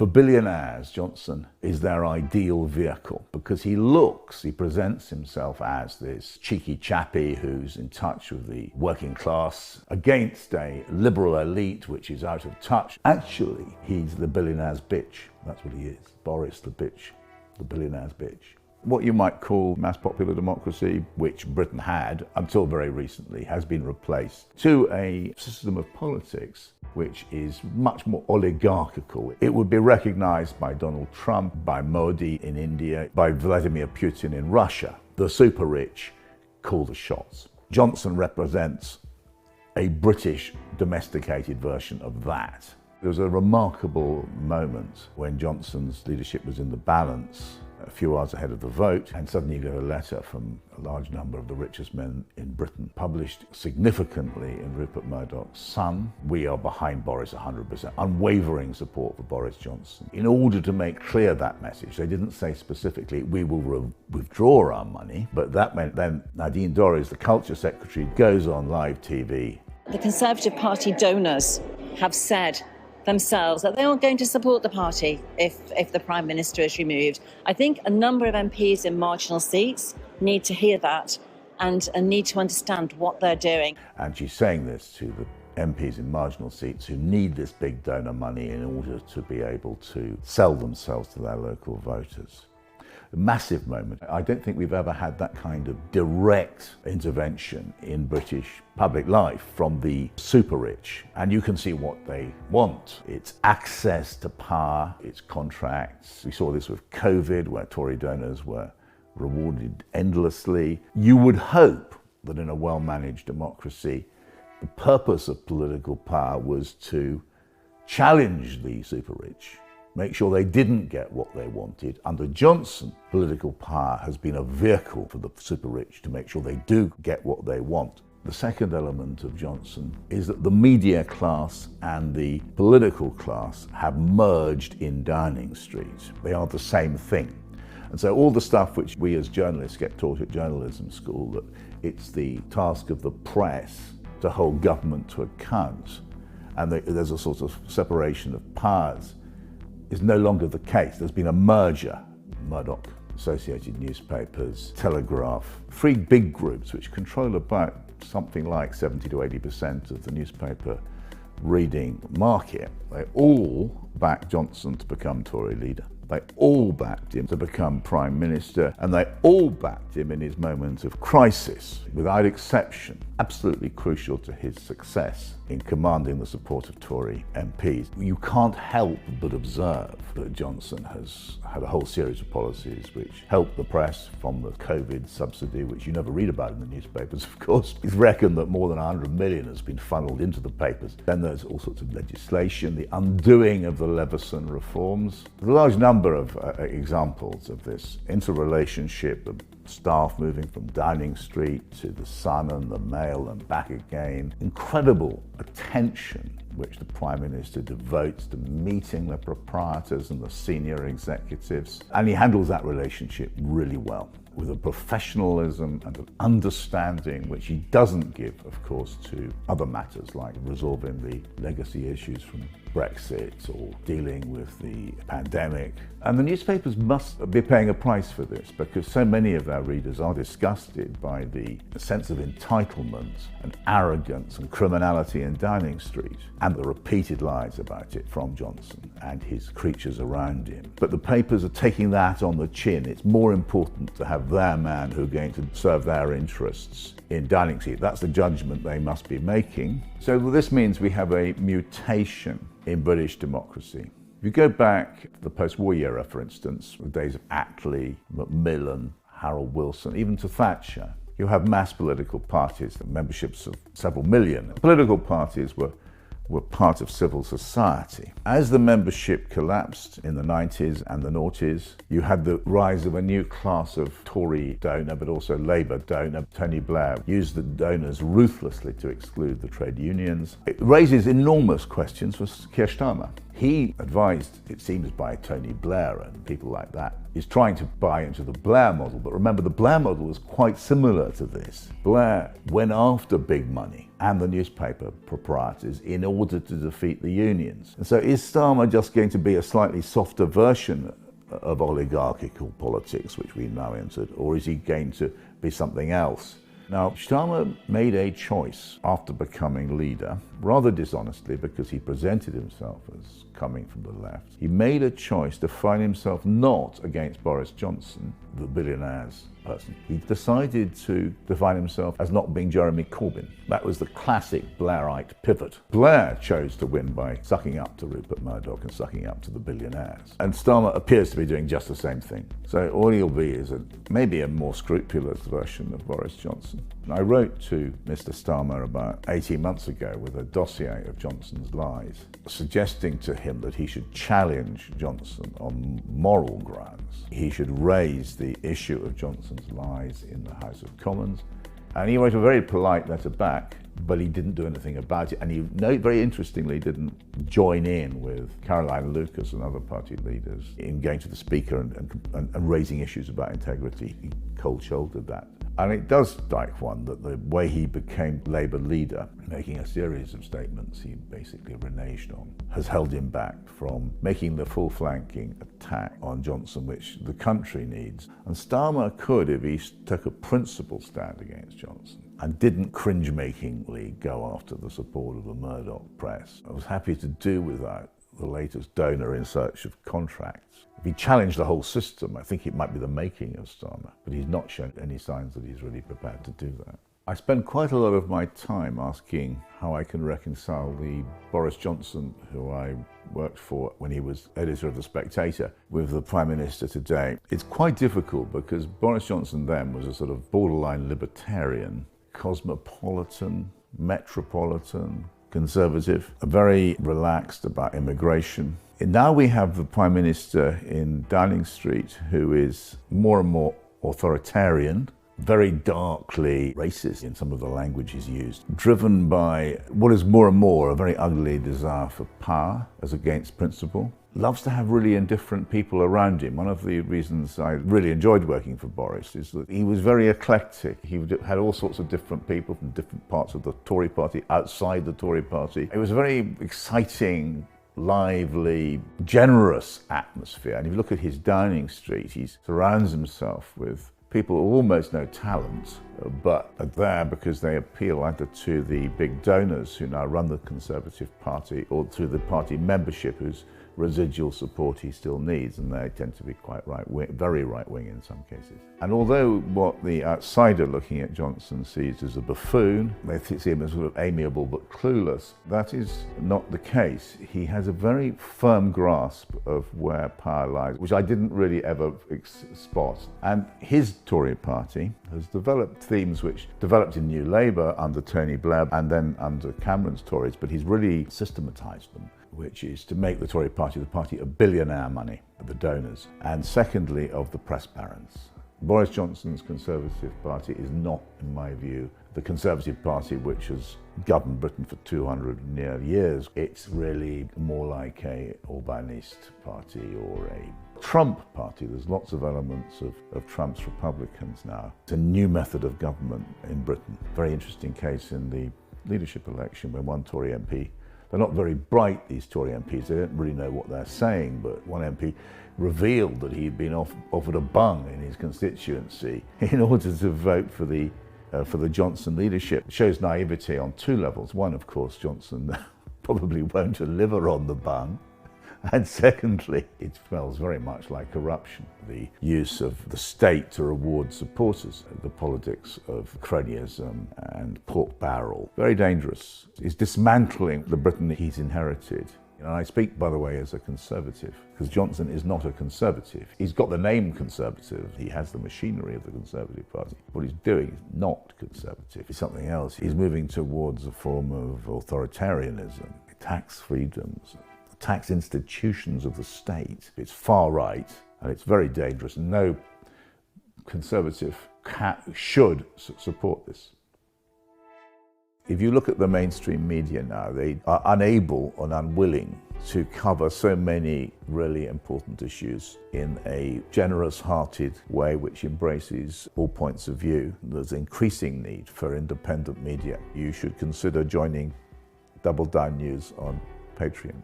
For billionaires, Johnson is their ideal vehicle because he presents himself as this cheeky chappie who's in touch with the working class against a liberal elite which is out of touch. Actually, he's the billionaire's bitch. That's what he is. Boris the bitch, the billionaire's bitch. What you might call mass popular democracy, which Britain had until very recently, has been replaced to a system of politics which is much more oligarchical. It would be recognized by Donald Trump, by Modi in India, by Vladimir Putin in Russia. The super rich call the shots. Johnson represents a British domesticated version of that. There was a remarkable moment when Johnson's leadership was in the balance, a few hours ahead of the vote, and suddenly you get a letter from a large number of the richest men in Britain, published significantly in Rupert Murdoch's Sun. We are behind Boris 100%, unwavering support for Boris Johnson. In order to make clear that message, they didn't say specifically, we will withdraw our money, but that meant then Nadine Dorries, the culture secretary, goes on live TV. The Conservative Party donors have said themselves that they aren't going to support the party if the Prime Minister is removed. I think a number of MPs in marginal seats need to hear that and need to understand what they're doing. And she's saying this to the MPs in marginal seats who need this big donor money in order to be able to sell themselves to their local voters. A massive moment. I don't think we've ever had that kind of direct intervention in British public life from the super rich. And you can see what they want. It's access to power, it's contracts. We saw this with COVID, where Tory donors were rewarded endlessly. You would hope that in a well-managed democracy, the purpose of political power was to challenge the super rich, make sure they didn't get what they wanted. Under Johnson, political power has been a vehicle for the super rich to make sure they do get what they want. The second element of Johnson is that the media class and the political class have merged in Downing Street. They are the same thing. And so all the stuff which we as journalists get taught at journalism school, that it's the task of the press to hold government to account, and there's a sort of separation of powers, is no longer the case. There's been a merger. Murdoch, Associated Newspapers, Telegraph, three big groups which control about something like 70 to 80% of the newspaper reading market. They all backed Johnson to become Tory leader. They all backed him to become Prime Minister, and they all backed him in his moment of crisis, without exception, absolutely crucial to his success in commanding the support of Tory MPs. You can't help but observe that Johnson has had a whole series of policies which help the press, from the COVID subsidy, which you never read about in the newspapers, of course. It's reckoned that more than 100 million has been funneled into the papers. Then there's all sorts of legislation, the undoing of the Leveson reforms. There's a large number of examples of this interrelationship of staff moving from Downing Street to the Sun and the Mail and back again. Incredible attention which the Prime Minister devotes to meeting the proprietors and the senior executives. And he handles that relationship really well, with a professionalism and an understanding which he doesn't give, of course, to other matters like resolving the legacy issues from Brexit or dealing with the pandemic. And the newspapers must be paying a price for this, because so many of our readers are disgusted by the sense of entitlement and arrogance and criminality in Downing Street, and the repeated lies about it from Johnson and his creatures around him. But the papers are taking that on the chin. It's more important to have their man who are going to serve their interests in Downing Street. That's the judgment they must be making. So this means we have a mutation in British democracy. If you go back to the post-war era, for instance, the days of Attlee, Macmillan, Harold Wilson, even to Thatcher, you have mass political parties, memberships of several million. Political parties were part of civil society. As the membership collapsed in the 90s and the noughties, you had the rise of a new class of Tory donor, but also Labour donor. Tony Blair used the donors ruthlessly to exclude the trade unions. It raises enormous questions for Keir Starmer. He, advised, it seems, by Tony Blair and people like that, is trying to buy into the Blair model. But remember, the Blair model was quite similar to this. Blair went after big money and the newspaper proprietors in order to defeat the unions. And so is Starmer just going to be a slightly softer version of oligarchical politics, which we now entered, or is he going to be something else? Now, Starmer made a choice after becoming leader, rather dishonestly, because he presented himself as coming from the left. He made a choice to find himself not against Boris Johnson, the billionaire's person. He decided to define himself as not being Jeremy Corbyn. That was the classic Blairite pivot. Blair chose to win by sucking up to Rupert Murdoch and sucking up to the billionaires. And Starmer appears to be doing just the same thing. So all he'll be is maybe a more scrupulous version of Boris Johnson. I wrote to Mr. Starmer about 18 months ago with a dossier of Johnson's lies, suggesting to him that he should challenge Johnson on moral grounds. He should raise the issue of Johnson's lies in the House of Commons. And he wrote a very polite letter back, but he didn't do anything about it. And he, very interestingly, didn't join in with Caroline Lucas and other party leaders in going to the Speaker and raising issues about integrity. He cold-shouldered that. And it does strike one that the way he became Labour leader, making a series of statements he basically reneged on, has held him back from making the full-flanking attack on Johnson, which the country needs. And Starmer could, if he took a principled stand against Johnson and didn't cringe-makingly go after the support of the Murdoch press, I was happy to do without the latest donor in search of contracts. If he challenged the whole system, I think it might be the making of Starmer, but he's not shown any signs that he's really prepared to do that. I spend quite a lot of my time asking how I can reconcile the Boris Johnson, who I worked for when he was editor of The Spectator, with the Prime Minister today. It's quite difficult because Boris Johnson then was a sort of borderline libertarian, cosmopolitan, metropolitan, conservative, very relaxed about immigration. And now we have the Prime Minister in Downing Street who is more and more authoritarian, very darkly racist in some of the language he's used, driven by what is more and more a very ugly desire for power as against principle. Loves to have really indifferent people around him. One of the reasons I really enjoyed working for Boris is that he was very eclectic. He had all sorts of different people from different parts of the Tory party, outside the Tory party. It was a very exciting, lively, generous atmosphere. And if you look at his Downing Street, he surrounds himself with people who almost no talent, but are there because they appeal either to the big donors who now run the Conservative Party or to the party membership whose residual support he still needs, and they tend to be quite right-wing, very right-wing in some cases. And although what the outsider looking at Johnson sees as a buffoon, they see him as sort of amiable but clueless, that is not the case. He has a very firm grasp of where power lies, which I didn't really ever spot. And his Tory party has developed themes which developed in New Labour under Tony Blair and then under Cameron's Tories, but he's really systematised them, which is to make the Tory party the party of billionaire money, of the donors, and secondly, of the press barons. Boris Johnson's Conservative Party is not, in my view, the Conservative Party which has governed Britain for 200 near years. It's really more like a Orbanist party or a Trump party. There's lots of elements of Trump's Republicans now. It's a new method of government in Britain. Very interesting case in the leadership election when one Tory MP, they're not very bright, these Tory MPs, they don't really know what they're saying, but one MP revealed that he'd been offered a bung in his constituency in order to vote for the Johnson leadership. It shows naivety on two levels. One, of course, Johnson probably won't deliver on the bung. And secondly, it smells very much like corruption. The use of the state to reward supporters, the politics of cronyism and pork barrel. Very dangerous. It's dismantling the Britain that he's inherited. And I speak, by the way, as a conservative, because Johnson is not a conservative. He's got the name conservative. He has the machinery of the Conservative Party. What he's doing is not conservative. It's something else. He's moving towards a form of authoritarianism, tax freedoms, tax institutions of the state. It's far right, and it's very dangerous. No conservative should support this. If you look at the mainstream media now, they are unable and unwilling to cover so many really important issues in a generous-hearted way which embraces all points of view. There's increasing need for independent media. You should consider joining Double Down News on Patreon.